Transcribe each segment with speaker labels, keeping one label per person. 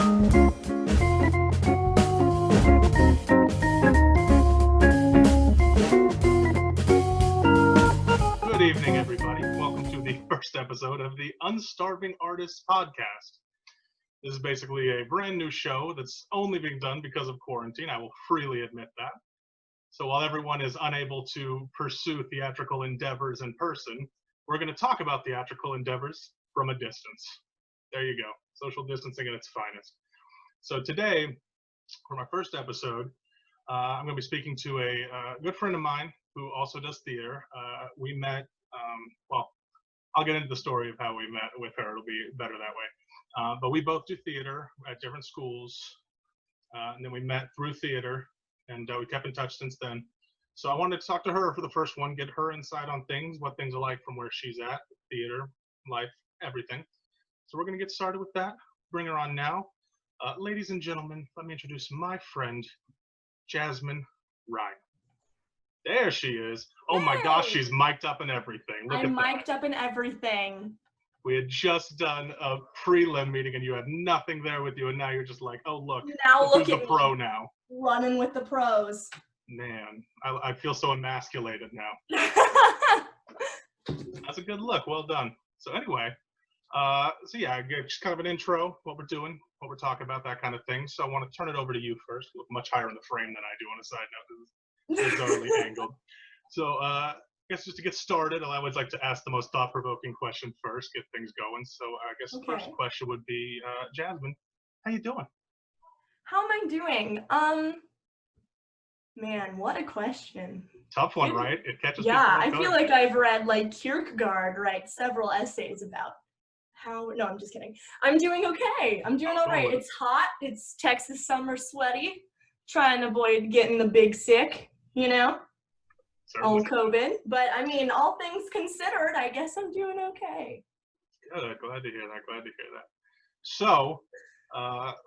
Speaker 1: Good evening, everybody. Welcome to the first episode of the Unstarving Artists podcast. This is basically a brand new show that's only being done because of quarantine. I will freely admit that. So while everyone is unable to pursue theatrical endeavors in person, we're going to talk about theatrical endeavors from a distance. There you go. Social distancing at its finest. So today, for my first episode, I'm going to be speaking to a good friend of mine who also does theater. We met, I'll get into the story of how we met with her. It'll be better that way. But we both do theater at different schools. And then we met through theater, and we kept in touch since then. So I wanted to talk to her for the first one, get her insight on things, what things are like from where she's at, theater, life, everything. So we're going to get started with that. Bring her on now. Ladies and gentlemen, let me introduce my friend, Jasmine Ryan. There she is. Oh my gosh, she's mic'd up and everything. Look
Speaker 2: I'm
Speaker 1: at that.
Speaker 2: mic'd up and everything.
Speaker 1: We had just done a prelim meeting and you had nothing there with you, and now you're just like, oh look,
Speaker 2: Now look
Speaker 1: who's the
Speaker 2: at
Speaker 1: pro
Speaker 2: me,
Speaker 1: now.
Speaker 2: running with the pros.
Speaker 1: Man, I feel so emasculated now. That's a good look. Well done. So anyway, just kind of an intro, what we're doing, what we're talking about, that kind of thing. So I want to turn it over to you first. You look much higher in the frame than I do on a side note. It's bizarrely angled. So I guess just to get started, I always like to ask the most thought-provoking question first, get things going. So I guess the first question would be, Jasmine, how you doing?
Speaker 2: How am I doing? Man, what a question.
Speaker 1: Tough one, right? It catches
Speaker 2: people
Speaker 1: off
Speaker 2: I
Speaker 1: guard.
Speaker 2: feel like I've read like Kierkegaard write several essays about no, I'm just kidding. I'm doing okay. I'm doing all right. It's hot. It's Texas summer sweaty. Trying to avoid getting the big sick, you know? All COVID. But I mean, all things considered, I guess I'm doing okay.
Speaker 1: Good. Glad to hear that. So,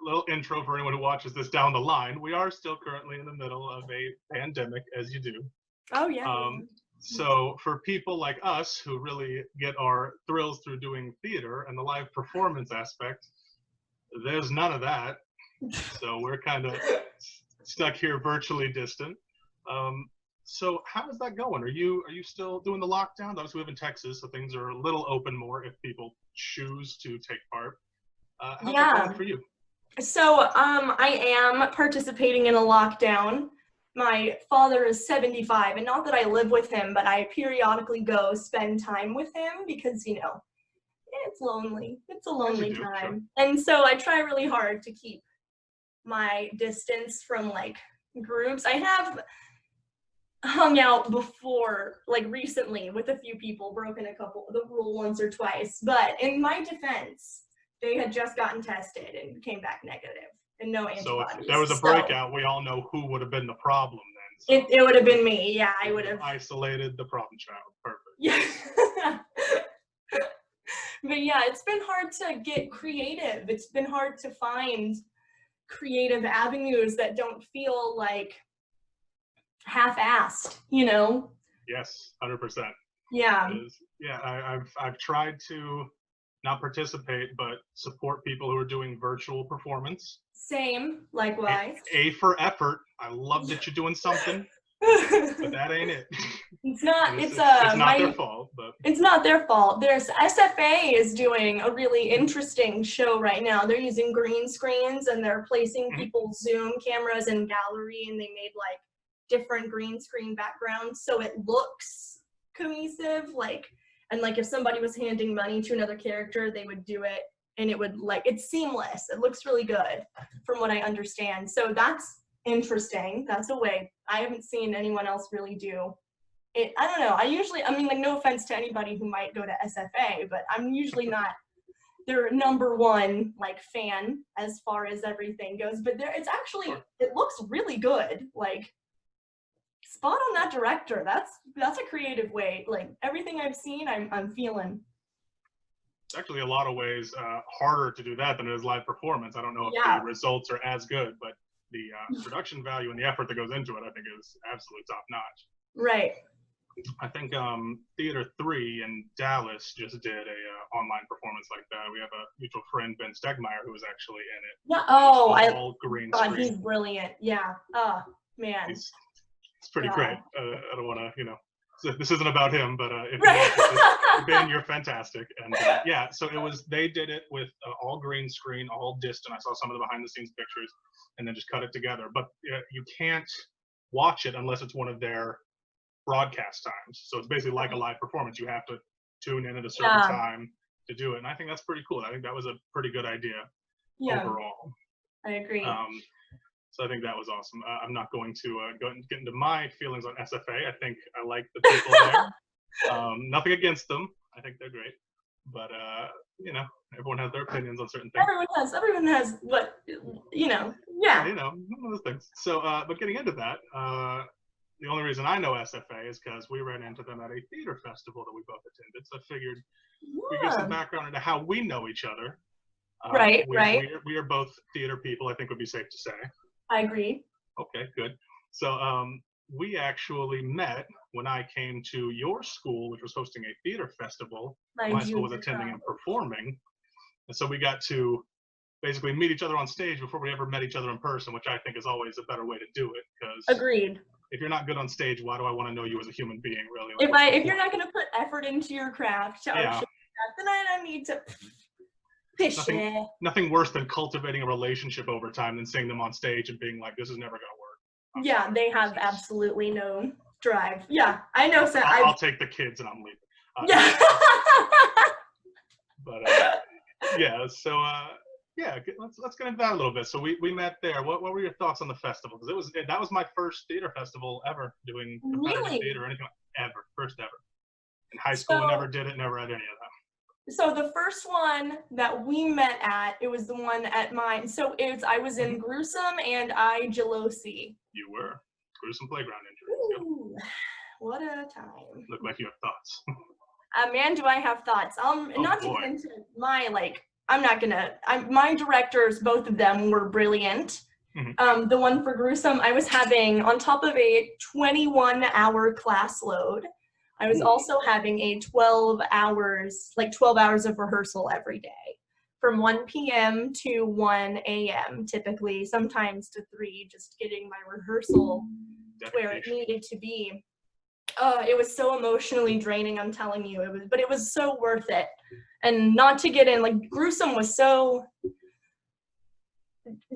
Speaker 1: little intro for anyone who watches this down the line. We are still currently in the middle of a pandemic, as you do.
Speaker 2: Oh, yeah.
Speaker 1: So for people like us who really get our thrills through doing theater and the live performance aspect, there's none of that. So we're kind of stuck here virtually distant. So how is that going? Are you still doing the lockdown? Obviously we live in Texas, so things are a little open more if people choose to take part. How's that going for you?
Speaker 2: So I am participating in a lockdown. My father is 75, and not that I live with him, but I periodically go spend time with him because, you know, it's lonely. It's a lonely time. Sure. And so I try really hard to keep my distance from like groups. I have hung out before, like recently, with a few people, broken the rule once or twice, but in my defense, they had just gotten tested and came baback negative and no antibodies.
Speaker 1: So if there was a breakout, we all know who would have been the problem then. So
Speaker 2: it would have been me, yeah. I would have
Speaker 1: isolated the problem child. Perfect.
Speaker 2: Yeah. But yeah, it's been hard to get creative. It's been hard to find creative avenues that don't feel like half-assed, you know?
Speaker 1: Yes, 100%.
Speaker 2: Yeah.
Speaker 1: I've tried to not participate, but support people who are doing virtual performance.
Speaker 2: Same, likewise.
Speaker 1: A for effort. I love that you're doing something, but that ain't it.
Speaker 2: It's not.
Speaker 1: It's not their fault. But
Speaker 2: it's not their fault. There's SFA is doing a really interesting show right now. They're using green screens and they're placing people's Zoom cameras in gallery, and they made like different green screen backgrounds so it looks cohesive, and if somebody was handing money to another character, they would do it and it would it's seamless. It looks really good from what I understand. So that's interesting. That's a way. I haven't seen anyone else really do it. I don't know. No offense to anybody who might go to SFA, but I'm usually not their number one fan as far as everything goes. But it looks really good. Spot on that director. That's a creative way. Everything I've seen, I'm feeling.
Speaker 1: It's actually a lot of ways harder to do that than it is live performance. I don't know if the results are as good, but the production value and the effort that goes into it, I think, is absolutely top notch.
Speaker 2: Right.
Speaker 1: I think Theater 3 in Dallas just did a online performance like that. We have a mutual friend, Ben Stegmeyer, who was actually in it.
Speaker 2: Yeah. Oh,
Speaker 1: all green
Speaker 2: God,
Speaker 1: screen.
Speaker 2: he's brilliant. Yeah. Oh, man.
Speaker 1: It's pretty great. I don't want to, this isn't about him, but if
Speaker 2: Right.
Speaker 1: Ben, you're fantastic. And yeah, so they did it with all green screen, all distant. I saw some of the behind the scenes pictures and then just cut it together. But you can't watch it unless it's one of their broadcast times. So it's basically like a live performance. You have to tune in at a certain time to do it. And I think that's pretty cool. I think that was a pretty good idea overall.
Speaker 2: I agree.
Speaker 1: So I think that was awesome. I'm not going to get into my feelings on SFA. I think I like the people there. Nothing against them. I think they're great. But, everyone has their opinions on certain things.
Speaker 2: Everyone has what, yeah.
Speaker 1: Those things. So, but getting into that, the only reason I know SFA is because we ran into them at a theater festival that we both attended. So I figured we give some background into how we know each other.
Speaker 2: Right.
Speaker 1: We are both theater people, I think would be safe to say.
Speaker 2: I agree.
Speaker 1: Okay, good. So we actually met when I came to your school, which was hosting a theater festival. My school was attending and performing. And so we got to basically meet each other on stage before we ever met each other in person, which I think is always a better way to do it. Because
Speaker 2: agreed.
Speaker 1: If you're not good on stage, why do I want to know you as a human being, really?
Speaker 2: If you're not going to put effort into your craft, then I need to
Speaker 1: nothing worse than cultivating a relationship over time than seeing them on stage and being like, this is never going to work.
Speaker 2: They have absolutely no drive. Yeah, I know. So
Speaker 1: I'll take the kids and I'm leaving. Let's get into that a little bit. So we met there. What were your thoughts on the festival? Because that was my first theater festival ever doing competitive theater or anything ever. First ever. In high school, we never did it. Never had any of that.
Speaker 2: So the first one that we met at, it was the one at mine. So I was in Gruesome and I Jealousy.
Speaker 1: You were. Gruesome playground injury.
Speaker 2: Ooh, what a time.
Speaker 1: Look like you have thoughts.
Speaker 2: Man, do I have thoughts. Not to get into my, my directors, both of them were brilliant. Mm-hmm. The one for Gruesome, I was having, on top of a 21-hour class load, I was also having a 12 hours of rehearsal every day from 1 p.m. to 1 a.m. typically, sometimes to 3, just getting my rehearsal where it needed to be. It was so emotionally draining, I'm telling you. But it was so worth it. And not to get in, Gruesome was so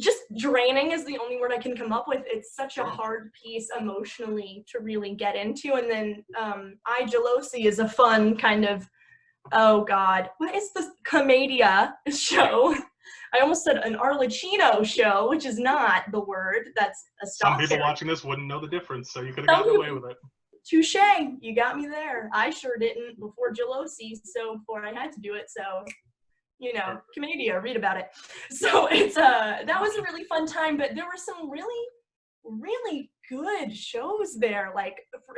Speaker 2: just draining is the only word I can come up with. It's such a hard piece emotionally to really get into. And then I Jealousy is a fun kind of, oh God, what is the commedia show? I almost said an Arlecchino show, which is not the word. That's a stop.
Speaker 1: Some people watching this wouldn't know the difference, so you could have gotten away with it.
Speaker 2: Touche, you got me there. I sure didn't before Jealousy, so before I had to do it, so commedia, read about it. So it's that was a really fun time, but there were some really, really good shows there,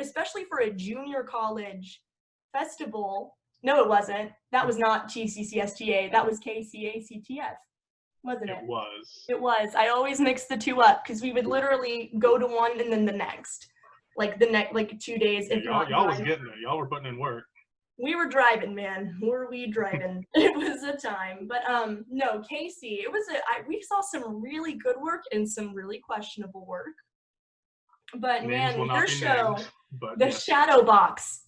Speaker 2: especially for a junior college festival. No, it wasn't. That was not TCCSTA. That was KCACTF, wasn't it?
Speaker 1: It was.
Speaker 2: I always mix the two up because we would literally go to one and then the next, 2 days. If
Speaker 1: y'all was getting it. Y'all were putting in work.
Speaker 2: We were driving, man. Were we driving? It was a time. But no, Casey, we saw some really good work and some really questionable work. But
Speaker 1: names
Speaker 2: man, your show,
Speaker 1: named,
Speaker 2: Shadow Box.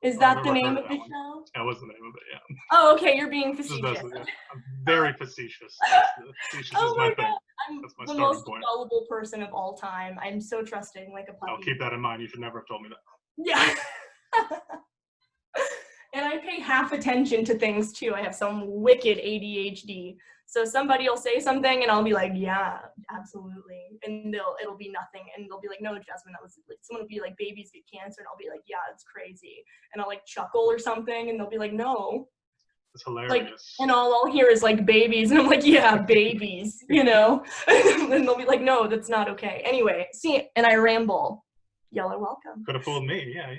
Speaker 2: Is that the name of the show?
Speaker 1: That was the name of it, yeah.
Speaker 2: Oh, okay, you're being facetious.
Speaker 1: I'm very facetious. Facetious
Speaker 2: oh
Speaker 1: is my thing.
Speaker 2: I'm
Speaker 1: That's my
Speaker 2: the most
Speaker 1: point.
Speaker 2: gullible person of all time. I'm so trusting, like a puppy.
Speaker 1: I'll keep that in mind. You should never have told me that.
Speaker 2: Yeah. And I pay half attention to things too. I have some wicked ADHD. So somebody will say something and I'll be like, yeah, absolutely. And it'll be nothing. And they'll be like, no, Jasmine, that was someone will be like, babies get cancer. And I'll be like, yeah, it's crazy. And I'll chuckle or something. And they'll be like, no.
Speaker 1: It's hilarious.
Speaker 2: And all I'll hear is babies. And I'm like, yeah, babies, And they'll be like, no, that's not okay. Anyway, see, and I ramble. Y'all are welcome.
Speaker 1: Could have fooled me, yeah,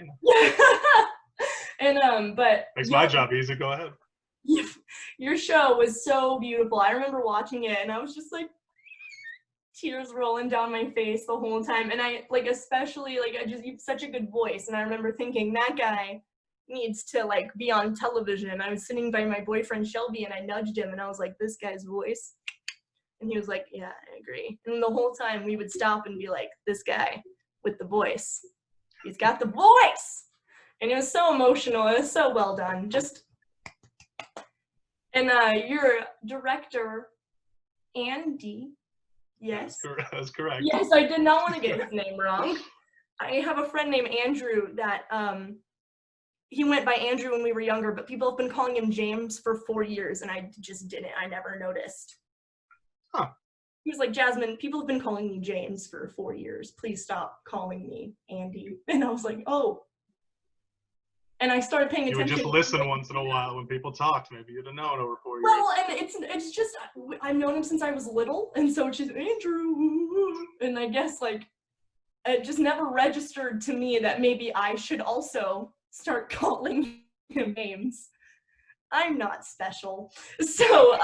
Speaker 2: And but
Speaker 1: makes my job easy. Go ahead.
Speaker 2: Your show was so beautiful. I remember watching it, and I was just like tears rolling down my face the whole time. And I, like, especially, like, you have such a good voice. And I remember thinking, that guy needs to, like, be on television. I was sitting by my boyfriend Shelby, and I nudged him, and I was like, this guy's voice. And he was like, yeah, I agree. And the whole time we would stop and be like, this guy with the voice. He's got the voice! And it was so emotional. It was so well done. Just, and your director, Andy, yes?
Speaker 1: That's correct.
Speaker 2: Yes, I did not want to get his name wrong. I have a friend named Andrew that, he went by Andrew when we were younger, but people have been calling him James for 4 years, and I just didn't. I never noticed.
Speaker 1: Huh.
Speaker 2: He was like, Jasmine, people have been calling me James for 4 years. Please stop calling me Andy. And I was like, oh. And I started paying attention.
Speaker 1: You would just listen once in a while when people talked. Maybe you'd have known over 4 years.
Speaker 2: Well, and it's just, I've known him since I was little, and so it's just Andrew. And I guess, like, it just never registered to me that maybe I should also start calling him names. I'm not special. So,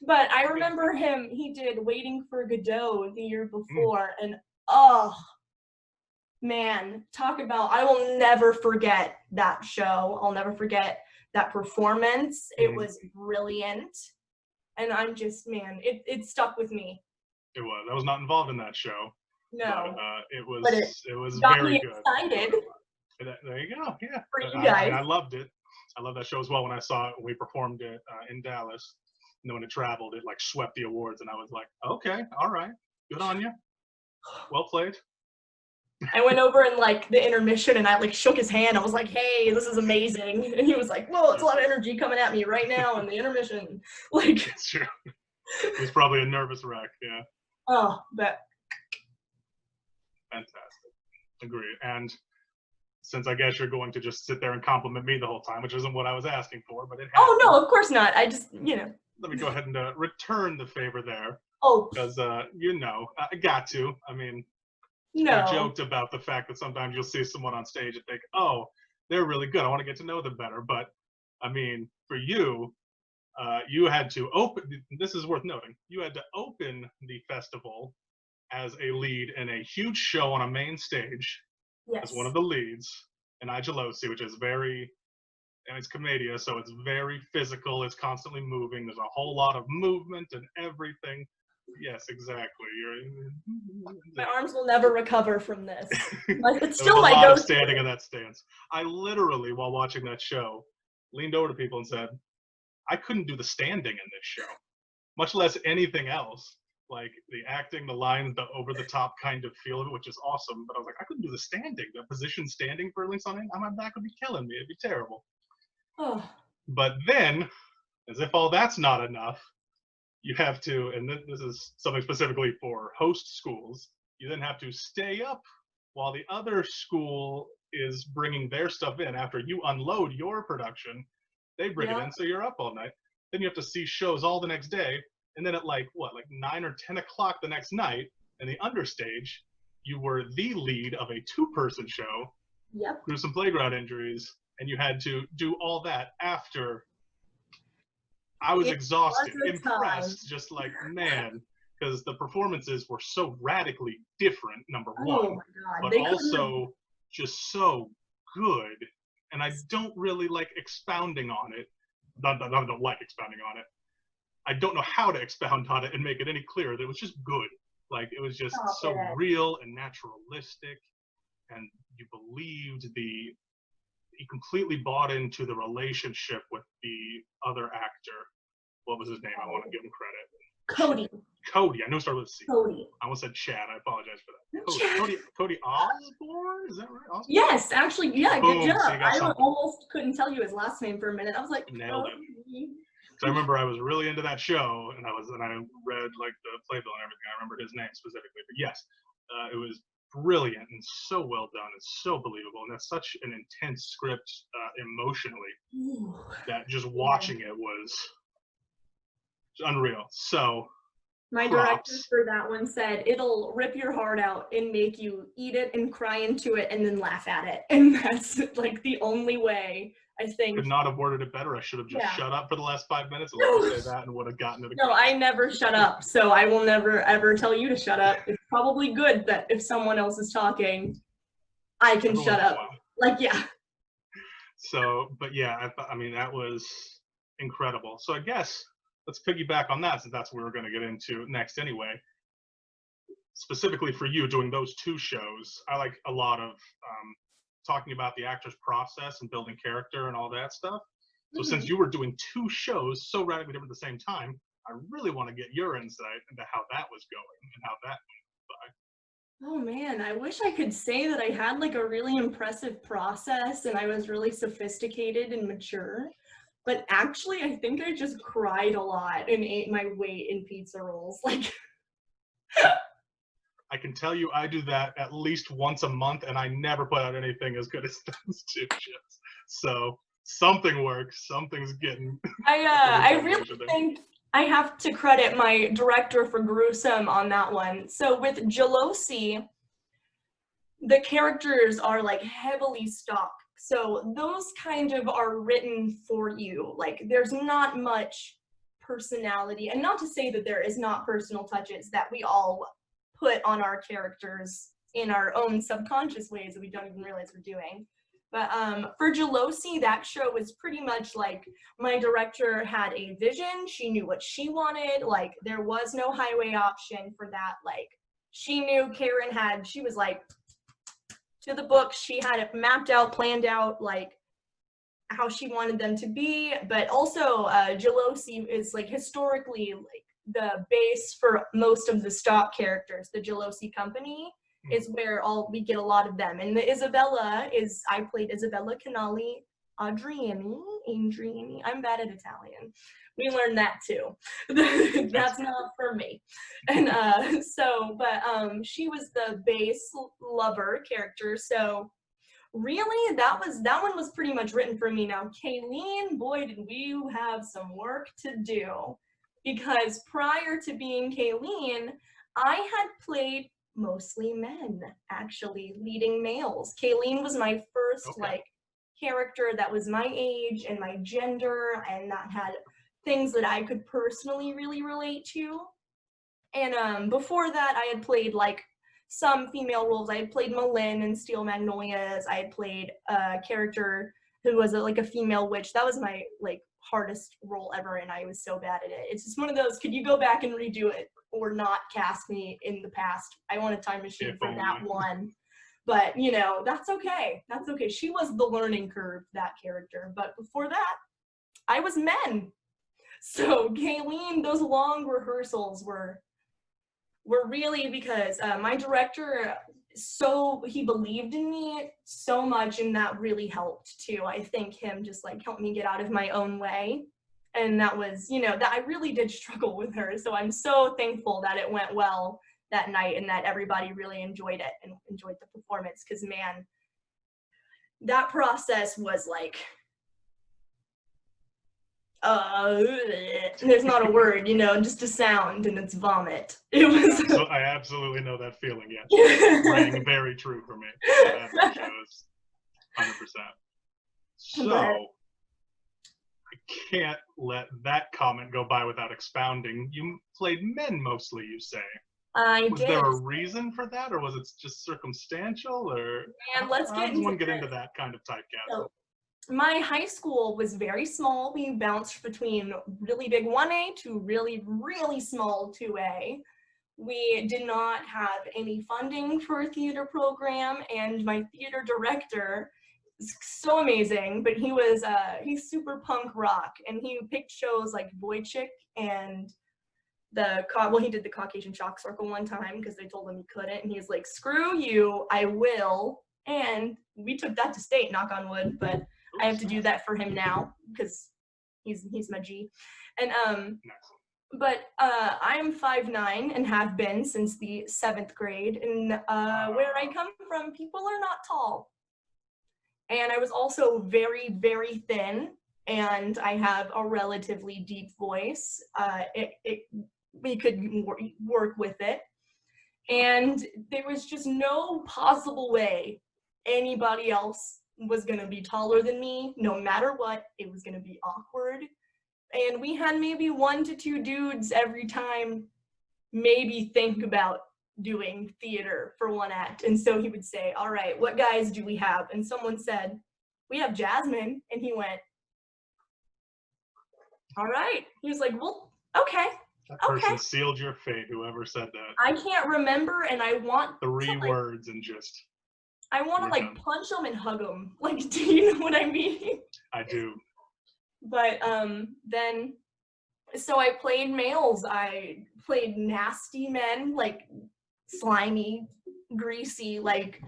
Speaker 2: but I remember him, he did Waiting for Godot the year before, and oh, man, talk about, I will never forget that show. I'll never forget that performance. It was brilliant. And I'm just, man, it stuck with me.
Speaker 1: It was. I was not involved in that show.
Speaker 2: No.
Speaker 1: But it was
Speaker 2: got
Speaker 1: very
Speaker 2: me
Speaker 1: good.
Speaker 2: Excited.
Speaker 1: There you go. Yeah.
Speaker 2: For you guys.
Speaker 1: I loved it. I love that show as well. When I saw it, when we performed it in Dallas, and then when it traveled, it like swept the awards, and I was like, okay, all right, good on you. Well played.
Speaker 2: I went over in like the intermission, and I like shook his hand. I was like, hey, this is amazing. And he was like, whoa, it's a lot of energy coming at me right now in the intermission. Like,
Speaker 1: it's true. It was probably a nervous wreck. Yeah.
Speaker 2: Oh, but
Speaker 1: fantastic. Agree. And since I guess you're going to just sit there and compliment me the whole time, which isn't what I was asking for, but it happened.
Speaker 2: Oh, no, of course not. I just,
Speaker 1: Let me go ahead and return the favor there.
Speaker 2: Oh.
Speaker 1: Because, I got to. I mean,
Speaker 2: no.
Speaker 1: I joked about the fact that sometimes you'll see someone on stage and think, oh, they're really good. I want to get to know them better. But, I mean, for you, you had to open, this is worth noting, you had to open the festival as a lead in a huge show on a main stage.
Speaker 2: Yes.
Speaker 1: As one of the leads in Igelosi, which is it's commedia, so it's very physical, it's constantly moving, there's a whole lot of movement and everything. Yes, exactly.
Speaker 2: My arms will never recover from this. It's still
Speaker 1: my
Speaker 2: go-to.
Speaker 1: A lot of standing in that stance. I literally, while watching that show, leaned over to people and said, I couldn't do the standing in this show, much less anything else. Like the acting, the lines, the over-the-top kind of feel of it, which is awesome. But I was like, I couldn't do the standing, the position standing for something. My back would be killing me. It'd be terrible.
Speaker 2: Oh.
Speaker 1: But then, as if all that's not enough, you have to, and this is something specifically for host schools, you then have to stay up while the other school is bringing their stuff in. After you unload your production, they bring it in, so you're up all night. Then you have to see shows all the next day. And then at like 9 or 10 o'clock the next night, in the understage, you were the lead of a 2-person show.
Speaker 2: Yep.
Speaker 1: Through some playground injuries, and you had to do all that after. I was exhausted, impressed, just like, man, because the performances were so radically different, number one.
Speaker 2: Oh my God.
Speaker 1: But also just so good. And I don't really like expounding on it. I don't like expounding on it. I don't know how to expound on it and make it any clearer. It was just good. Like, it was just so real and naturalistic. And you believed you completely bought into the relationship with the other actor. What was his name? I want to give him credit. Cody. I know it started with a C.
Speaker 2: Cody.
Speaker 1: I almost said Chad. I apologize for that. Cody Osborne? Is that right? Osborne?
Speaker 2: Yes, actually, yeah,
Speaker 1: Boom,
Speaker 2: good job.
Speaker 1: so
Speaker 2: I almost couldn't tell you his last name for a minute. I was like,
Speaker 1: nailed it. So I remember I was really into that show, and I read like the playbill and everything. I remember his name specifically, but yes, it was brilliant and so well done. It's so believable, and that's such an intense script emotionally that just watching it was unreal. So
Speaker 2: my director for that one said it'll rip your heart out and make you eat it and cry into it and then laugh at it, and that's like the only way I think.
Speaker 1: Could not have worded it better. I should have just shut up for the last 5 minutes and let you say that and would have gotten it.
Speaker 2: No, I never shut up, so I will never ever tell you to shut up. It's probably good that if someone else is talking, I can shut up. Like, yeah.
Speaker 1: So, but yeah, I mean, that was incredible. So I guess let's piggyback on that, since that's what we're going to get into next anyway. Specifically for you doing those 2 shows, I like a lot of talking about the actor's process and building character and all that stuff. So since you were doing 2 shows so radically different at the same time, I really want to get your insight into how that was going and how that went by.
Speaker 2: Oh man, I wish I could say that I had like a really impressive process and I was really sophisticated and mature. But actually, I think I just cried a lot and ate my weight in pizza rolls. Like,
Speaker 1: I can tell you I do that at least once a month, and I never put out anything as good as those 2 shows. So something works. Something's getting.
Speaker 2: I really think I have to credit my director for gruesome on that one. So with Gelosi, the characters are like heavily stock. So those kind of are written for you. Like there's not much personality, and not to say that there is not personal touches that we all put on our characters in our own subconscious ways that we don't even realize we're doing. But for Gelosi, that show was pretty much like my director had a vision. She knew what she wanted. Like there was no highway option for that. Like she knew she was like to the book. She had it mapped out, planned out, like how she wanted them to be. But also Gelosi is like historically like the base for most of the stock characters. The Gelosi company is where we get a lot of them. And the Isabella I played Isabella Canali Adriani. I'm bad at Italian. We learned that too. That's not for me. And she was the base lover character. So really that one was pretty much written for me. Now Kayleen, boy, did we have some work to do, because prior to being Kayleen, I had played mostly men, actually, leading males. Kayleen was my first like character that was my age and my gender and that had things that I could personally really relate to. And before that, I had played like some female roles. I had played Malin in Steel Magnolias. I had played a character who was like a female witch. That was my like hardest role ever, and I was so bad at it. It's just one of those, could you go back and redo it or not cast me in the past? I want a time machine for that one. But you know, that's okay. That's okay. She was the learning curve, that character. But before that, I was men. So Kayleen, those long rehearsals were really because my director, he believed in me so much, and that really helped too. I think him just like helped me get out of my own way. And that was, you know, that I really did struggle with her. So I'm so thankful that it went well that night and that everybody really enjoyed it and enjoyed the performance. Because man, that process was like, there's not a word, you know, just a sound, and it's vomit. It was.
Speaker 1: I absolutely know that feeling. Yes, it rang very true for me. That shows 100%. So I can't let that comment go by without expounding. You played men mostly, you say.
Speaker 2: I did.
Speaker 1: Was there a reason for that, or was it just circumstantial, or
Speaker 2: and let's
Speaker 1: how does one get into that kind of typecasting?
Speaker 2: So, my high school was very small. We bounced between really big 1A to really, really small 2A. We did not have any funding for a theater program, and my theater director is so amazing, but he's super punk rock, and he picked shows like Boy Chick and he did the Caucasian Shock Circle one time because they told him he couldn't, and he's like, screw you, I will. And we took that to state, knock on wood, but I have to do that for him now because he's my G. And but I'm 5'9" and have been since the 7th grade. And where I come from, people are not tall. And I was also very, very thin, and I have a relatively deep voice. We could work with it. And there was just no possible way anybody else was gonna be taller than me. No matter what, it was gonna be awkward. And we had maybe 1 to 2 dudes every time maybe think about doing theater for one act. And so he would say, all right, what guys do we have? And someone said, we have Jasmine. And he went, all right. He was like, well, okay.
Speaker 1: That person sealed your fate, whoever said that.
Speaker 2: I can't remember, and I want
Speaker 1: 3 words and just.
Speaker 2: I want to like punch them and hug them. Like, do you know what I mean?
Speaker 1: I do.
Speaker 2: But then, so I played males. I played nasty men, like slimy, greasy, like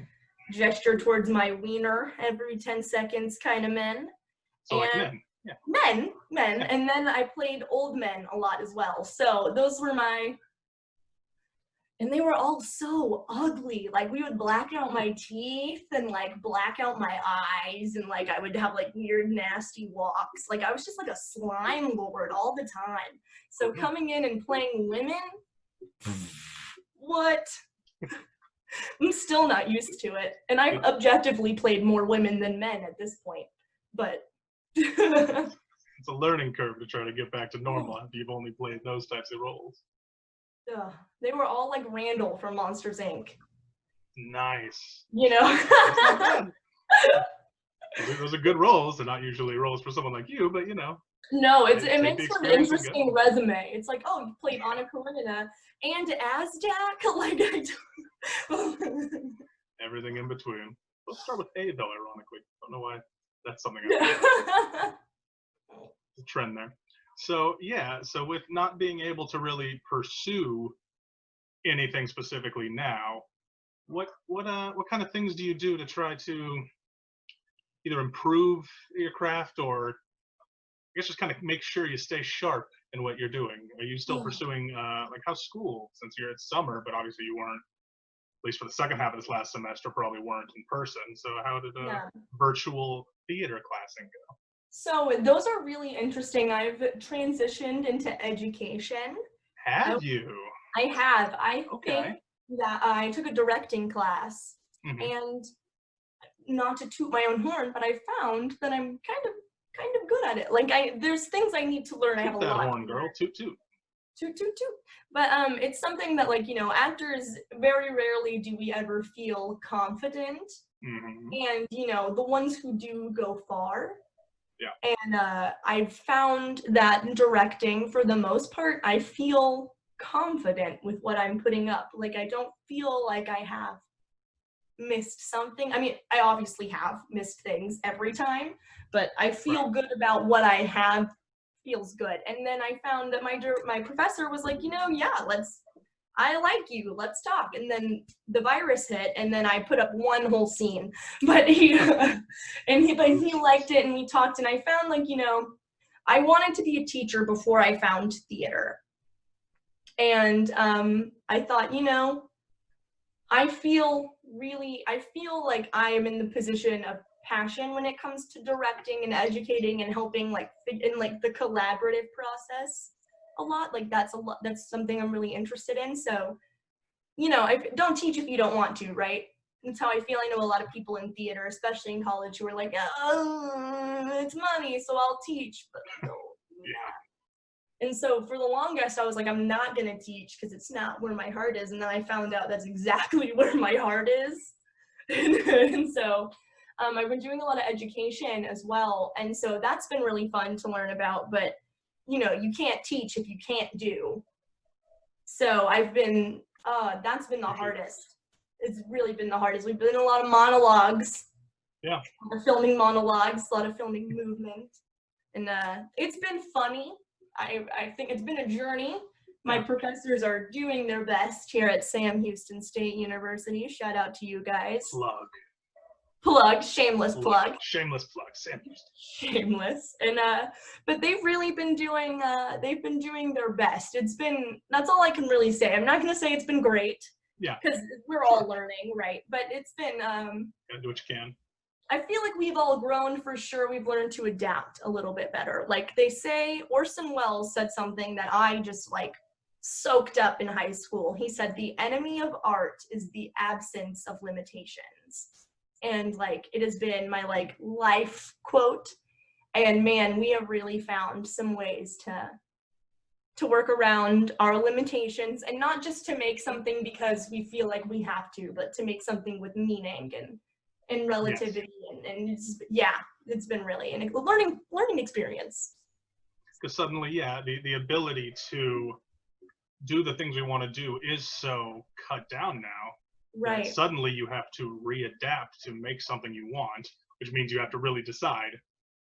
Speaker 2: gesture towards my wiener every 10 seconds kind of men.
Speaker 1: So like men. Yeah.
Speaker 2: Men. Yeah. And then I played old men a lot as well. So those were and they were all so ugly. Like, we would black out my teeth and like black out my eyes, and like I would have like weird nasty walks. Like, I was just like a slime lord all the time. So coming in and playing women, what? I'm still not used to it. And I've objectively played more women than men at this point. But
Speaker 1: it's a learning curve to try to get back to normal after you've only played those types of roles.
Speaker 2: They were all like Randall from Monsters, Inc.
Speaker 1: Nice.
Speaker 2: You know?
Speaker 1: Those are good roles. They're not usually roles for someone like you, but you know.
Speaker 2: No, it makes for an interesting resume. It's like, oh, you played Anna Karenina and Azdak? Like, I don't...
Speaker 1: Everything in between. Let's start with A, though, ironically. Don't know why that's something the trend there. So, yeah, so with not being able to really pursue anything specifically now, what kind of things do you do to try to either improve your craft or I guess just kind of make sure you stay sharp in what you're doing? Are you still pursuing, like, how's school, since you're at summer, but obviously you weren't, at least for the second half of this last semester, probably weren't in person. So how did virtual theater classing go? So
Speaker 2: those are really interesting. I've transitioned into education.
Speaker 1: Have you?
Speaker 2: I have. I think that I took a directing class, and not to toot my own horn, but I found that I'm kind of good at it. Like, there's things I need to learn. I have a lot.
Speaker 1: That horn, girl. Toot toot.
Speaker 2: Toot toot toot. But it's something that, like, you know, actors, very rarely do we ever feel confident, and you know, the ones who do go far. Yeah. And I've found that directing, for the most part, I feel confident with what I'm putting up. Like, I don't feel like I have missed something. I mean, I obviously have missed things every time, but I feel good about what I have. Feels good. And then I found that my professor was like, you know, yeah, I like you, let's talk. And then the virus hit, and then I put up one whole scene, but he liked it, and we talked, and I found, like, you know, I wanted to be a teacher before I found theater. And I thought, you know, I feel like I am in the position of passion when it comes to directing and educating and helping, like, in like the collaborative process a lot. Like, that's something I'm really interested in. So, you know, don't teach if you don't want to, right? That's how I feel. I know a lot of people in theater, especially in college, who are like, oh, it's money, so I'll teach. But no, And so for the longest, I was like, I'm not gonna teach because it's not where my heart is. And then I found out that's exactly where my heart is. And so I've been doing a lot of education as well. And so that's been really fun to learn about. But, you know, you can't teach if you can't do. So that's been the hardest. It's really been the hardest. We've been in a lot of monologues.
Speaker 1: Yeah.
Speaker 2: A lot of filming monologues, a lot of filming movement. And it's been funny. I think it's been a journey. My professors are doing their best here at Sam Houston State University. Shout out to you guys. Shameless plug.
Speaker 1: Shameless plug, Sam Houston.
Speaker 2: Shameless. And but they've really been doing their best. That's all I can really say. I'm not gonna say it's been great.
Speaker 1: Yeah.
Speaker 2: Because we're all learning, right? But it's been
Speaker 1: gotta do what you can.
Speaker 2: I feel like we've all grown for sure. We've learned to adapt a little bit better. Like they say, Orson Welles said something that I just like soaked up in high school. He said, the enemy of art is the absence of limitations. and like it has been my like life quote. And man, we have really found some ways to work around our limitations, and not just to make something because we feel like we have to, but to make something with meaning and relativity. And it's, yeah, it's been really a learning experience.
Speaker 1: Because suddenly, yeah, the ability to do the things we want to do is so cut down now that
Speaker 2: Right.
Speaker 1: suddenly you have to readapt to make something you want, which means you have to really decide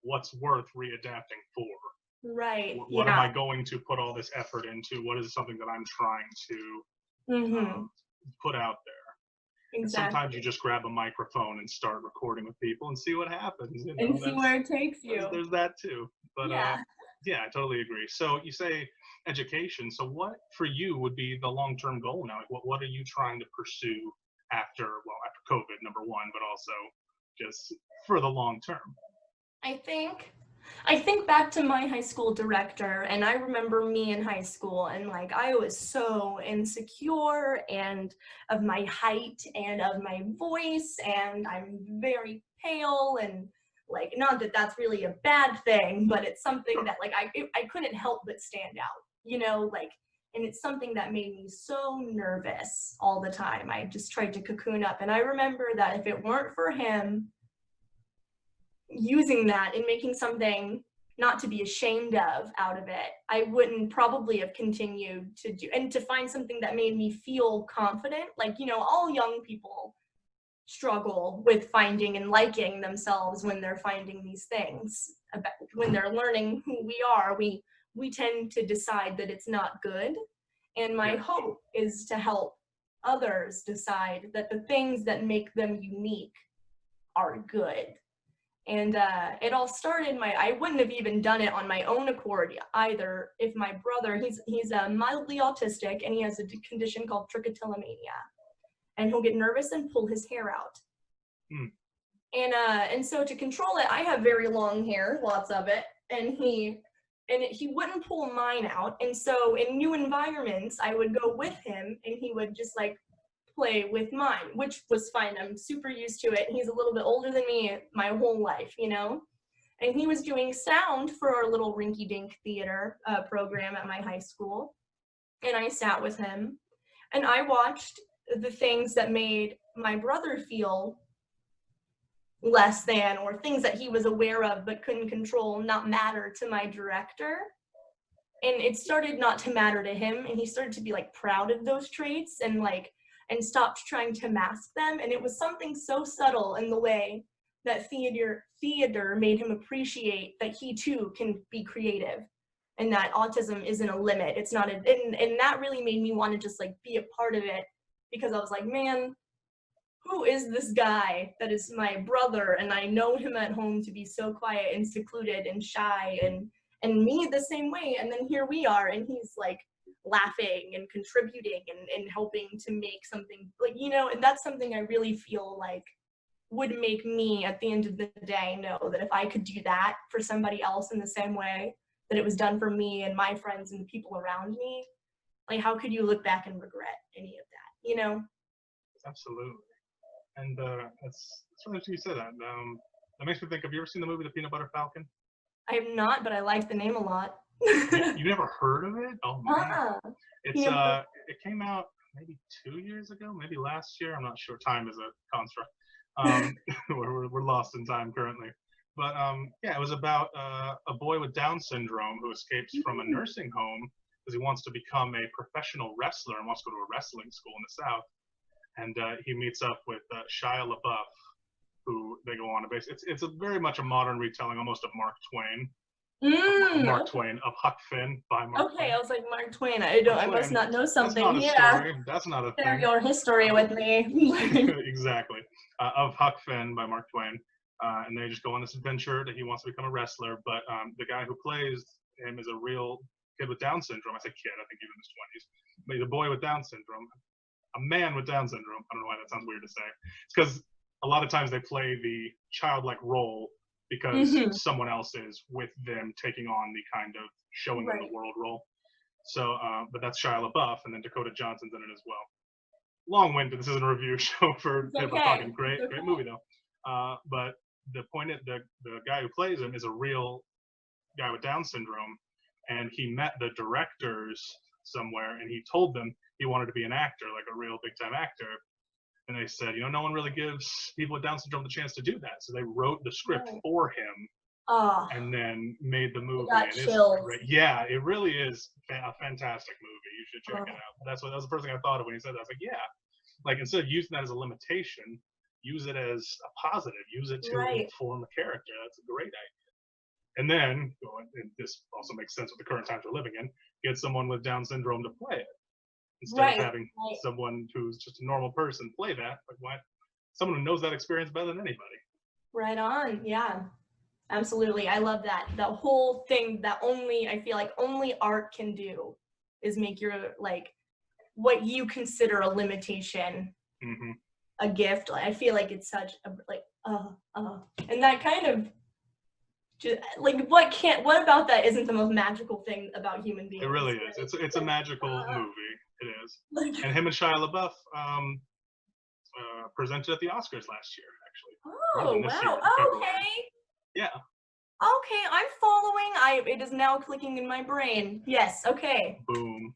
Speaker 1: what's worth readapting for.
Speaker 2: Right.
Speaker 1: What am
Speaker 2: Yeah.
Speaker 1: I going to put all this effort into? What is something that I'm trying to
Speaker 2: Mm-hmm.
Speaker 1: put out there? And sometimes you
Speaker 2: Exactly.
Speaker 1: just grab a microphone and start recording with people and see what happens. You know,
Speaker 2: And see where it takes you.
Speaker 1: there's that too. But
Speaker 2: Yeah.
Speaker 1: yeah, I totally agree. So you say education. So what for you would be the long-term goal now? Like what are you trying to pursue after COVID, number one, but also just for the long term?
Speaker 2: I think back to my high school director, and I remember me in high school, and like I was so insecure and of my height and of my voice, and I'm very pale, and like not that that's really a bad thing, but it's something that like I couldn't help but stand out, you know, like, and it's something that made me so nervous all the time. I just tried to cocoon up, and I remember that if it weren't for him using that and making something not to be ashamed of out of it, I wouldn't probably have continued to do, and to find something that made me feel confident. Like, you know, all young people struggle with finding and liking themselves when they're finding these things. About, when they're learning who we are, we tend to decide that it's not good. And my
Speaker 1: Yeah.
Speaker 2: hope is to help others decide that the things that make them unique are good. And it all started I wouldn't have even done it on my own accord either if my brother, he's mildly autistic, and he has a condition called trichotillomania, and he'll get nervous and pull his hair out.
Speaker 1: Hmm.
Speaker 2: And so to control it, I have very long hair, lots of it, and he wouldn't pull mine out. And so in new environments, I would go with him, and he would just like play with mine, which was fine. I'm super used to it. He's a little bit older than me my whole life, you know? And he was doing sound for our little rinky-dink theater program at my high school. And I sat with him, and I watched the things that made my brother feel less than, or things that he was aware of but couldn't control, not matter to my director. And it started not to matter to him, and he started to be like proud of those traits, and like, and stopped trying to mask them. And it was something so subtle in the way that theater made him appreciate that he too can be creative, and that autism isn't a limit. It's not and that really made me want to just like be a part of it, because I was like, man, who is this guy that is my brother, and I know him at home to be so quiet and secluded and shy, and me the same way, and then here we are, and he's like laughing and contributing and helping to make something, like, you know. And that's something I really feel like would make me at the end of the day know that if I could do that for somebody else in the same way that it was done for me and my friends and the people around me, like, how could you look back and regret any of that, you know?
Speaker 1: Absolutely. And that's funny you said that. That makes me think. Have you ever seen the movie The Peanut Butter Falcon?
Speaker 2: I have not, but I like the name a lot.
Speaker 1: You never heard of it? Oh man, it's it came out maybe 2 years ago, maybe last year. I'm not sure. Time is a construct. We're lost in time currently. But yeah, it was about a boy with Down syndrome who escapes from a nursing home because he wants to become a professional wrestler and wants to go to a wrestling school in the South. And he meets up with Shia LaBeouf, who they go on a base. It's a very much a modern retelling, almost of Mark Twain. Twain, of Huck Finn by Mark Twain.
Speaker 2: Okay, I was like, Mark Twain. I must not know something.
Speaker 1: That's not a story. That's not a
Speaker 2: Share
Speaker 1: thing.
Speaker 2: your history with me.
Speaker 1: Exactly. Of Huck Finn by Mark Twain. And they just go on this adventure that he wants to become a wrestler. But the guy who plays him is a real kid with Down syndrome. I say kid, I think he's in his 20s. But he's a boy with Down syndrome. A man with Down syndrome. I don't know why that sounds weird to say. It's because a lot of times they play the childlike role because someone else is with them taking on the kind of showing them the world role. So, but that's Shia LaBeouf, and then Dakota Johnson's in it as well. Long-winded. This isn't a review show for Pippa Talking. Great movie though. But the guy who plays him is a real guy with Down syndrome, and he met the directors somewhere, and he told them he wanted to be an actor, like a real big time actor. And they said, no one really gives people with Down syndrome the chance to do that. So they wrote the script for him, and then made the movie.
Speaker 2: Got chills.
Speaker 1: Yeah, it really is a fantastic movie. You should check it out. That was the first thing I thought of when he said that. I was like, yeah. Like, instead of using that as a limitation, use it as a positive. Use it to inform a character. That's a great idea. And then, and this also makes sense with the current times we're living in, get someone with Down syndrome to play it. Instead of having someone who's just a normal person play that. Like, why? Someone who knows that experience better than anybody.
Speaker 2: Right on. Yeah. Absolutely. I love that. The whole thing that I feel like only art can do is make your, like, what you consider a limitation, a gift. Like, I feel like it's such a, like, and that kind of, just, like, what about that isn't the most magical thing about human beings?
Speaker 1: It really is. It's a magical movie. It is. And him and Shia LaBeouf presented at the Oscars last year, actually.
Speaker 2: Oh, wow. Okay.
Speaker 1: Yeah.
Speaker 2: Okay, I'm following. It is now clicking in my brain. Yes, okay.
Speaker 1: Boom.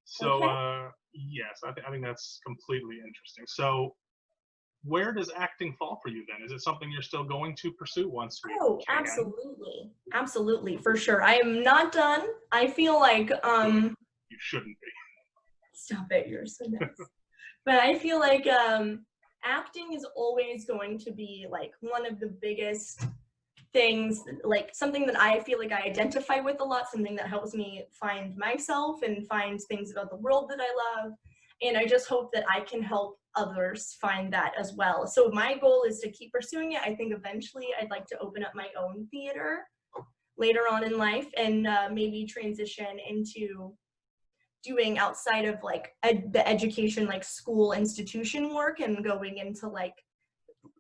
Speaker 1: So, yes, I think that's completely interesting. So, where does acting fall for you then? Is it something you're still going to pursue once we can?
Speaker 2: Absolutely. Absolutely, for sure. I am not done. I feel like,
Speaker 1: You shouldn't be.
Speaker 2: Stop it, you're so nice. But I feel like, acting is always going to be like one of the biggest things, like something that I feel like I identify with a lot, something that helps me find myself and find things about the world that I love. And I just hope that I can help others find that as well. So my goal is to keep pursuing it. I think eventually I'd like to open up my own theater later on in life and maybe transition into doing outside of like the education, like school institution work, and going into like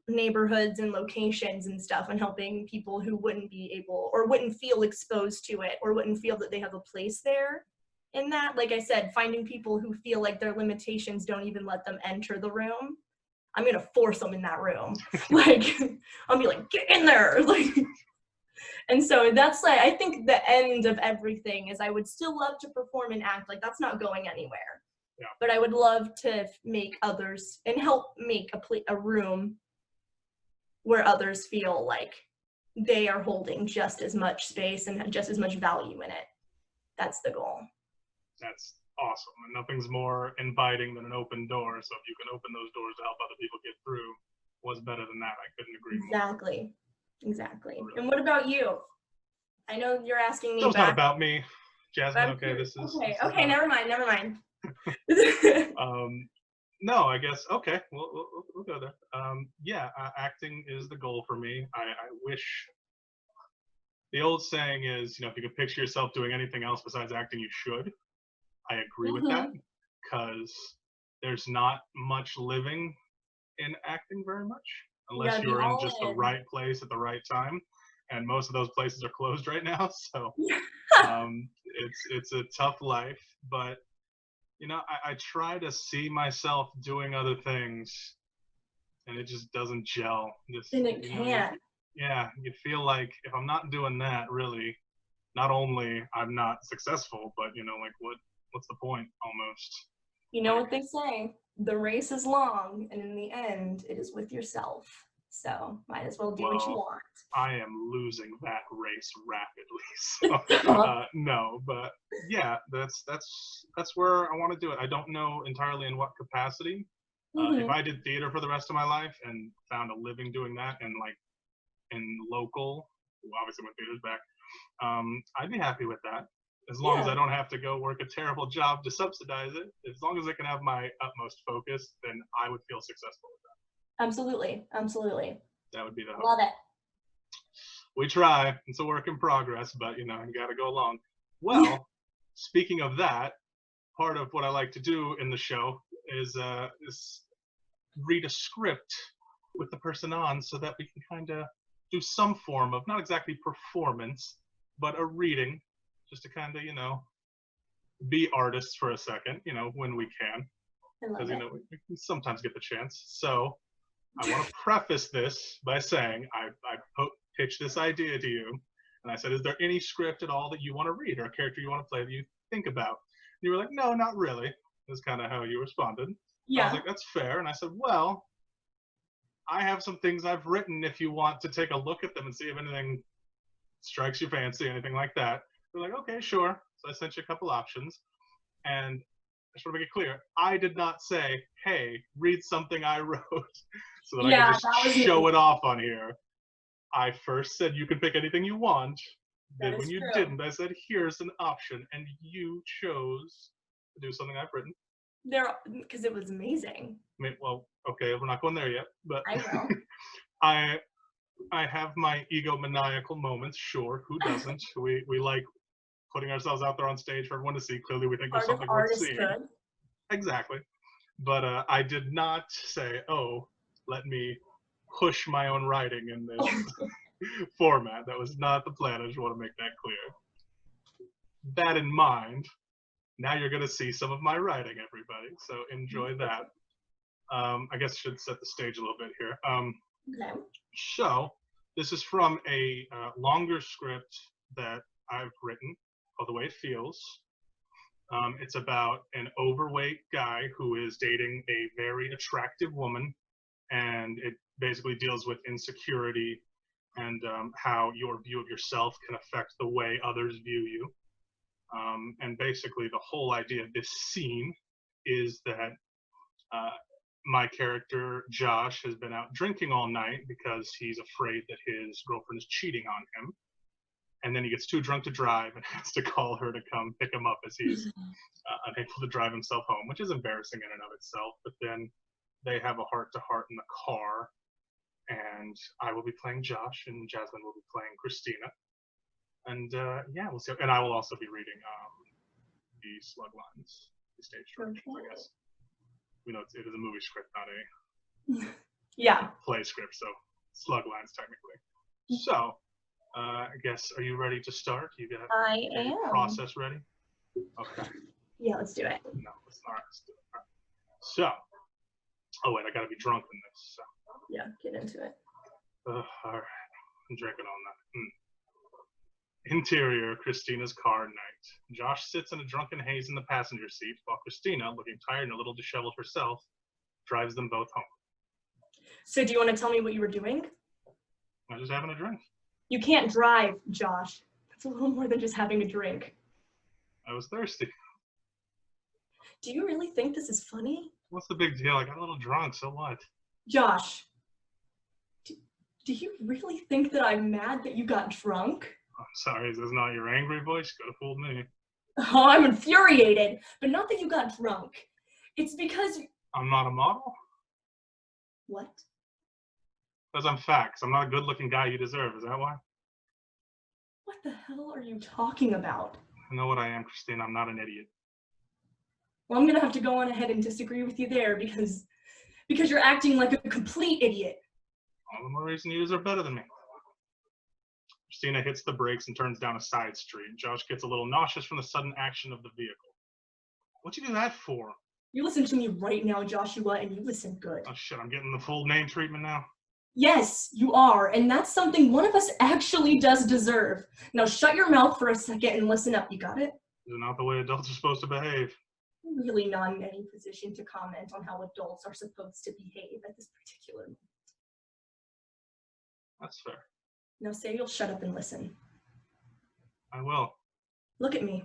Speaker 2: neighborhoods and locations and stuff and helping people who wouldn't be able or wouldn't feel exposed to it or wouldn't feel that they have a place there in that. Like I said, finding people who feel like their limitations don't even let them enter the room. I'm going to force them in that room. Like, I'll be like, get in there. Like, and so that's like, I think the end of everything is I would still love to perform and act. Like, that's not going anywhere.
Speaker 1: Yeah.
Speaker 2: But I would love to make others and help make a room where others feel like they are holding just as much space and just as much value in it. That's the goal.
Speaker 1: That's awesome. And nothing's more inviting than an open door. So if you can open those doors to help other people get through, what's better than that? I couldn't agree more.
Speaker 2: Exactly. Really. And what about you? I know you're asking me.
Speaker 1: So it's not about me, Jasmine. Okay, this is.
Speaker 2: Okay. Never mind.
Speaker 1: No, I guess. Okay, we'll go there. Yeah, acting is the goal for me. I wish. The old saying is, if you can picture yourself doing anything else besides acting, you should. I agree with that, because there's not much living in acting very much, unless you're in just the right place at the right time. And most of those places are closed right now, so it's a tough life. But I try to see myself doing other things, and it just doesn't gel.
Speaker 2: And it can't.
Speaker 1: You feel like if I'm not doing that, really, not only I'm not successful, but like what's the point almost?
Speaker 2: You know what they say, the race is long, and in the end, it is with yourself. So might as well do what you want.
Speaker 1: I am losing that race rapidly. So no, but yeah, that's where I want to do it. I don't know entirely in what capacity. If I did theater for the rest of my life and found a living doing that, and like in local, obviously when theater's back, I'd be happy with that. As long as I don't have to go work a terrible job to subsidize it, as long as I can have my utmost focus, then I would feel successful with that.
Speaker 2: Absolutely.
Speaker 1: That would be the hope.
Speaker 2: Love it.
Speaker 1: We try. It's a work in progress, but you got to go along. Well, speaking of that, part of what I like to do in the show is read a script with the person on, so that we can kind of do some form of, not exactly performance, but a reading, just to kind of be artists for a second, when we can, because we can sometimes get the chance. So I want to preface this by saying I pitched this idea to you, and I said, is there any script at all that you want to read or a character you want to play that you think about? And you were like, no, not really. That's kind of how you responded.
Speaker 2: Yeah.
Speaker 1: I was like, that's fair. And I said, well, I have some things I've written if you want to take a look at them and see if anything strikes your fancy, anything like that. They're like, okay, sure. So I sent you a couple options. And I just want to make it clear, I did not say, hey, read something I wrote so that I can just show it off on here. I first said you can pick anything you want. Then when you didn't, I said, here's an option. And you chose to do something I've written.
Speaker 2: Because it was amazing.
Speaker 1: I mean, well, okay, we're not going there yet. But
Speaker 2: I will.
Speaker 1: I have my egomaniacal moments, sure. Who doesn't? We like putting ourselves out there on stage for everyone to see. Clearly, we think there's something worth seeing. Exactly. But I did not say, oh, let me push my own writing in this format. That was not the plan. I just want to make that clear. That in mind, now you're going to see some of my writing, everybody. So enjoy that. I guess I should set the stage a little bit here.
Speaker 2: Okay.
Speaker 1: So this is from a longer script that I've written called The Way It Feels. It's about an overweight guy who is dating a very attractive woman, and it basically deals with insecurity and how your view of yourself can affect the way others view you. And basically the whole idea of this scene is that my character, Josh, has been out drinking all night because he's afraid that his girlfriend is cheating on him. And then he gets too drunk to drive and has to call her to come pick him up as he's unable to drive himself home, which is embarrassing in and of itself. But then they have a heart-to-heart in the car, and I will be playing Josh, and Jasmine will be playing Christina. And yeah, we'll see. And I will also be reading the slug lines, the stage directions, I guess. We know it is a movie script, not a play script, so slug lines technically. So, I guess, are you ready to start? You got
Speaker 2: am.
Speaker 1: Process ready? Okay.
Speaker 2: Yeah, let's do it.
Speaker 1: No, let's not. Let's do it. All right. So, oh wait, I gotta be drunk in this. So.
Speaker 2: Yeah, get into it.
Speaker 1: All right, I'm drinking all night. Interior, Christina's car at night. Josh sits in a drunken haze in the passenger seat, while Christina, looking tired and a little disheveled herself, drives them both home.
Speaker 2: So do you want to tell me what you were doing?
Speaker 1: I was just having a drink.
Speaker 2: You can't drive, Josh. That's a little more than just having a drink.
Speaker 1: I was thirsty.
Speaker 2: Do you really think this is funny?
Speaker 1: What's the big deal? I got a little drunk, so what?
Speaker 2: Josh, do you really think that I'm mad that you got drunk?
Speaker 1: I'm sorry, is this not your angry voice? You could have fooled me.
Speaker 2: Oh, I'm infuriated, but not that you got drunk. It's because...
Speaker 1: I'm not a model?
Speaker 2: What?
Speaker 1: Because I'm fat, because I'm not a good-looking guy you deserve. Is that why?
Speaker 2: What the hell are you talking about?
Speaker 1: I know what I am, Christine. I'm not an idiot.
Speaker 2: Well, I'm going to have to go on ahead and disagree with you there because you're acting like a complete idiot.
Speaker 1: All the more reason you are better than me. Christina hits the brakes and turns down a side street. Josh gets a little nauseous from the sudden action of the vehicle. What'd you do that for?
Speaker 2: You listen to me right now, Joshua, and you listen good.
Speaker 1: Oh shit, I'm getting the full name treatment now?
Speaker 2: Yes, you are, and that's something one of us actually does deserve. Now shut your mouth for a second and listen up, you got it?
Speaker 1: Is it not the way adults are supposed to behave?
Speaker 2: I'm really not in any position to comment on how adults are supposed to behave at this particular moment.
Speaker 1: That's fair.
Speaker 2: Now say you'll shut up and listen.
Speaker 1: I will.
Speaker 2: Look at me.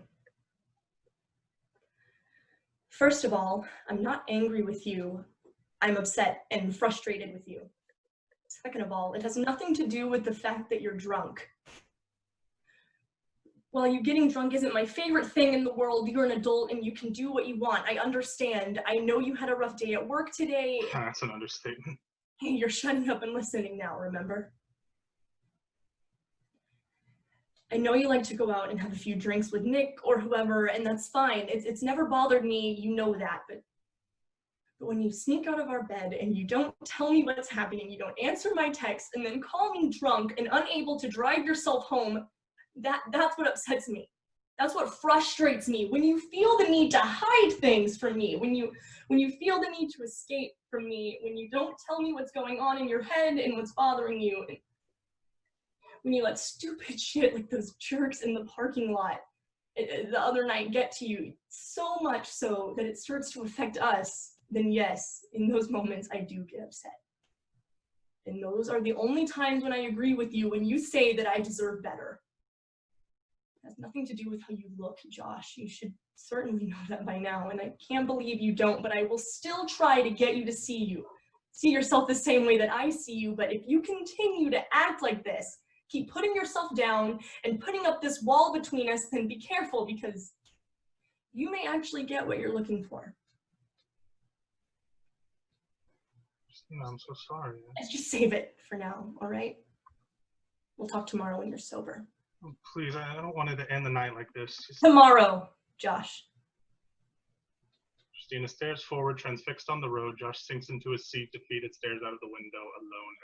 Speaker 2: First of all, I'm not angry with you. I'm upset and frustrated with you. Second of all, it has nothing to do with the fact that you're drunk. While you getting drunk isn't my favorite thing in the world, you're an adult and you can do what you want. I understand. I know you had a rough day at work today.
Speaker 1: That's an understatement.
Speaker 2: Hey, you're shutting up and listening now, remember? I know you like to go out and have a few drinks with Nick or whoever, and that's fine. It's never bothered me, you know that, but when you sneak out of our bed and you don't tell me what's happening, you don't answer my texts, and then call me drunk and unable to drive yourself home, that's what upsets me. That's what frustrates me. When you feel the need to hide things from me, when you feel the need to escape from me, when you don't tell me what's going on in your head and what's bothering you, and when you let stupid shit like those jerks in the parking lot the other night get to you so much so that it starts to affect us, then yes, in those moments I do get upset. And those are the only times when I agree with you when you say that I deserve better. It has nothing to do with how you look, Josh. You should certainly know that by now, and I can't believe you don't, but I will still try to get you to see yourself the same way that I see you. But if you continue to act like this, keep putting yourself down and putting up this wall between us, then be careful, because you may actually get what you're looking for.
Speaker 1: I'm so sorry.
Speaker 2: Let's just save it for now, all right? We'll talk tomorrow when you're sober.
Speaker 1: Oh, please, I don't want it to end the night like this.
Speaker 2: Tomorrow, Josh.
Speaker 1: Christina stares forward, transfixed on the road. Josh sinks into his seat, defeated, stares out of the window, alone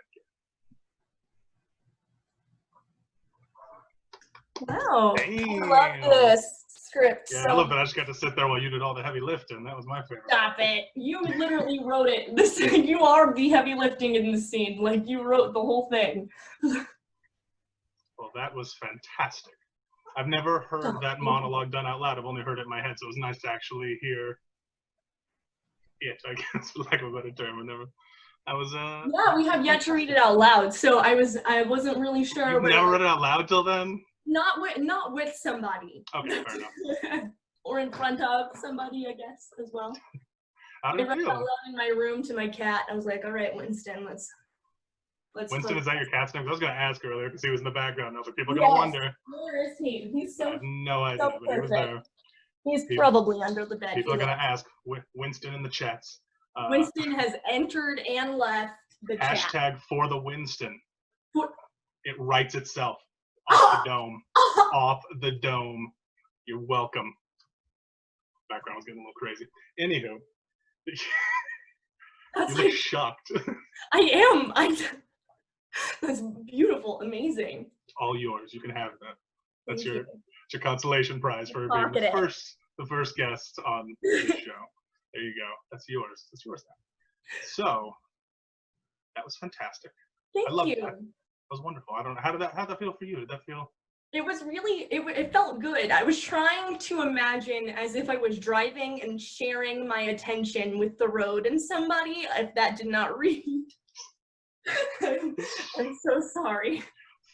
Speaker 1: again.
Speaker 2: Wow,
Speaker 1: Damn.
Speaker 2: I love this script.
Speaker 1: Yeah,
Speaker 2: so
Speaker 1: I love that I just got to sit there while you did all the heavy lifting. That was my favorite.
Speaker 2: Stop it. You literally wrote it. You are the heavy lifting in the scene. Like, you wrote the whole thing.
Speaker 1: Well, that was fantastic. I've never heard that monologue done out loud. I've only heard it in my head, so it was nice to actually hear it, I guess, for lack of a better term.
Speaker 2: Yeah, we have yet to read it out loud, so I wasn't really sure.
Speaker 1: You've never read it out loud till then?
Speaker 2: Not with somebody.
Speaker 1: Okay, fair enough.
Speaker 2: Or in front of somebody, I guess, as well.
Speaker 1: How do you feel?
Speaker 2: I read in my room to my cat. I was like, all right, Winston, let's
Speaker 1: Winston, is that your cat's name? I was going to ask earlier because he was in the background. I was like, people are going to wonder.
Speaker 2: Where is he? He's so I
Speaker 1: have no idea,
Speaker 2: so
Speaker 1: but he was there.
Speaker 2: He's probably under the bed.
Speaker 1: People are going to ask Winston in the chats.
Speaker 2: Winston has entered and left the chat.
Speaker 1: Hashtag for the Winston. It writes itself. Off the dome. Off the dome. You're welcome. Background was getting a little crazy. Anywho. You look shocked.
Speaker 2: I am. That's beautiful. Amazing.
Speaker 1: All yours. You can have that. That's your consolation prize for being the first guest on this show. There you go. That's yours. That's yours now. So that was fantastic.
Speaker 2: Thank you.
Speaker 1: That was wonderful. I don't know. How did that feel for you? Did that feel?
Speaker 2: It was really, it felt good. I was trying to imagine as if I was driving and sharing my attention with the road and somebody, if that did not read. I'm so sorry.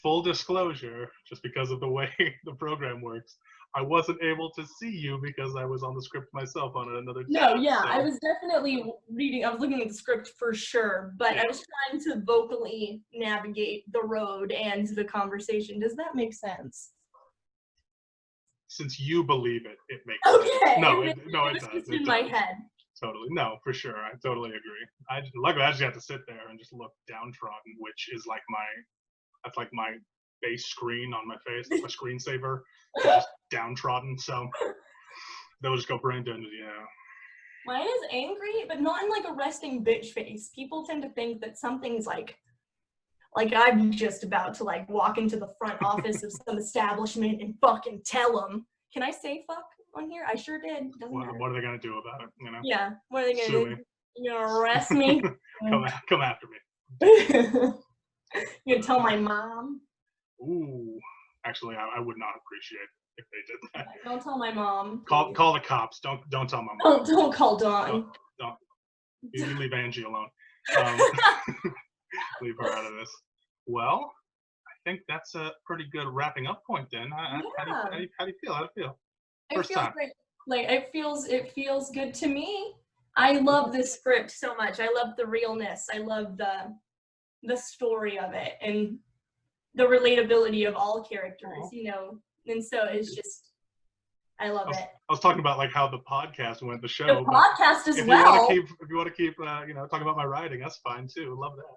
Speaker 1: Full disclosure, just because of the way the program works, I wasn't able to see you because I was on the script myself on another tab.
Speaker 2: No, yeah, so. I was definitely reading, I was looking at the script for sure, but I was trying to vocally navigate the road and the conversation. Does that make sense?
Speaker 1: Since you believe it, it makes sense. No, it does.
Speaker 2: It's in my head.
Speaker 1: Totally. No, for sure. I totally agree. Luckily, I just have to sit there and just look downtrodden, which is like that's like my base screen on my face. That's my screensaver. Just downtrodden. So they'll just go brain dead. Yeah.
Speaker 2: Mine is angry, but not in like a resting bitch face. People tend to think that something's like I'm just about to like walk into the front office of some establishment and fucking tell them. Can I say fuck on here? I sure did.
Speaker 1: What are they gonna do about it? You know?
Speaker 2: Yeah. What are they gonna do? You gonna arrest me?
Speaker 1: come after me.
Speaker 2: You gonna tell my mom?
Speaker 1: Ooh, actually, I would not appreciate if they did that.
Speaker 2: Don't tell my mom.
Speaker 1: Call the cops. Don't tell my mom.
Speaker 2: Don't call Dawn.
Speaker 1: Don't. You leave Angie alone. Leave her out of this. Well, I think that's a pretty good wrapping up point then. How do you feel? How do you feel? First time.
Speaker 2: Great. Like it feels good to me. I love this script so much. I love the realness. I love the story of it and the relatability of all characters, you know. And so it's just I love it.
Speaker 1: I was talking about like how the podcast went, the show.
Speaker 2: The podcast as
Speaker 1: if
Speaker 2: well.
Speaker 1: If you want to keep talking about my writing, that's fine too. Love that.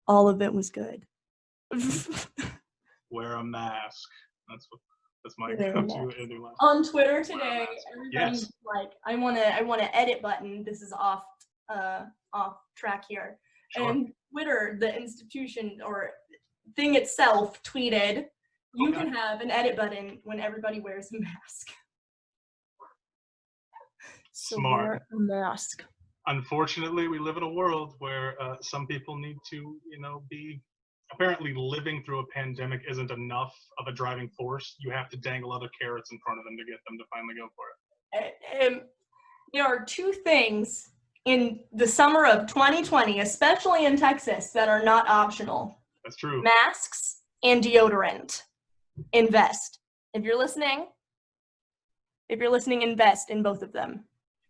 Speaker 2: All of it was good.
Speaker 1: Wear a mask. That's my go-to ending line.
Speaker 2: On Twitter today, everybody's like, I want to edit button. This is off track here. Sure. And Twitter, the institution or thing itself, tweeted, You can have an edit button when everybody wears a mask. So
Speaker 1: Smart.
Speaker 2: wear a mask.
Speaker 1: Unfortunately, we live in a world where some people need to, be apparently living through a pandemic isn't enough of a driving force. You have to dangle other carrots in front of them to get them to finally go for it.
Speaker 2: There are two things in the summer of 2020, especially in Texas, that are not optional.
Speaker 1: That's true.
Speaker 2: Masks and deodorant. Invest. If you're listening, invest in both of them.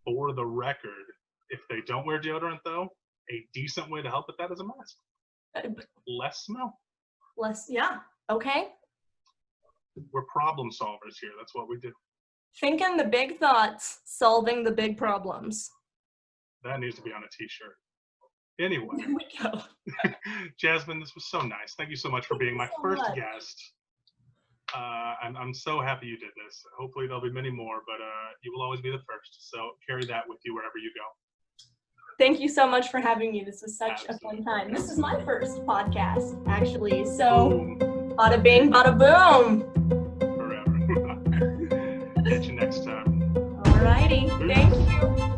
Speaker 1: For the record, if they don't wear deodorant, though, a decent way to help with that is a mask. Less smell.
Speaker 2: Yeah. Okay.
Speaker 1: We're problem solvers here. That's what we do.
Speaker 2: Thinking the big thoughts, solving the big problems.
Speaker 1: That needs to be on a t-shirt. Anyway.
Speaker 2: There we go.
Speaker 1: Jasmine, this was so nice. Thank you so much for being my first guest. I'm so happy you did this. Hopefully there'll be many more, but you will always be the first. So carry that with you wherever you go.
Speaker 2: Thank you so much for having me. This was such a fun time. This is my first podcast, actually. So, bada bing, bada boom.
Speaker 1: Forever. Catch you next time.
Speaker 2: Alrighty. Thank you.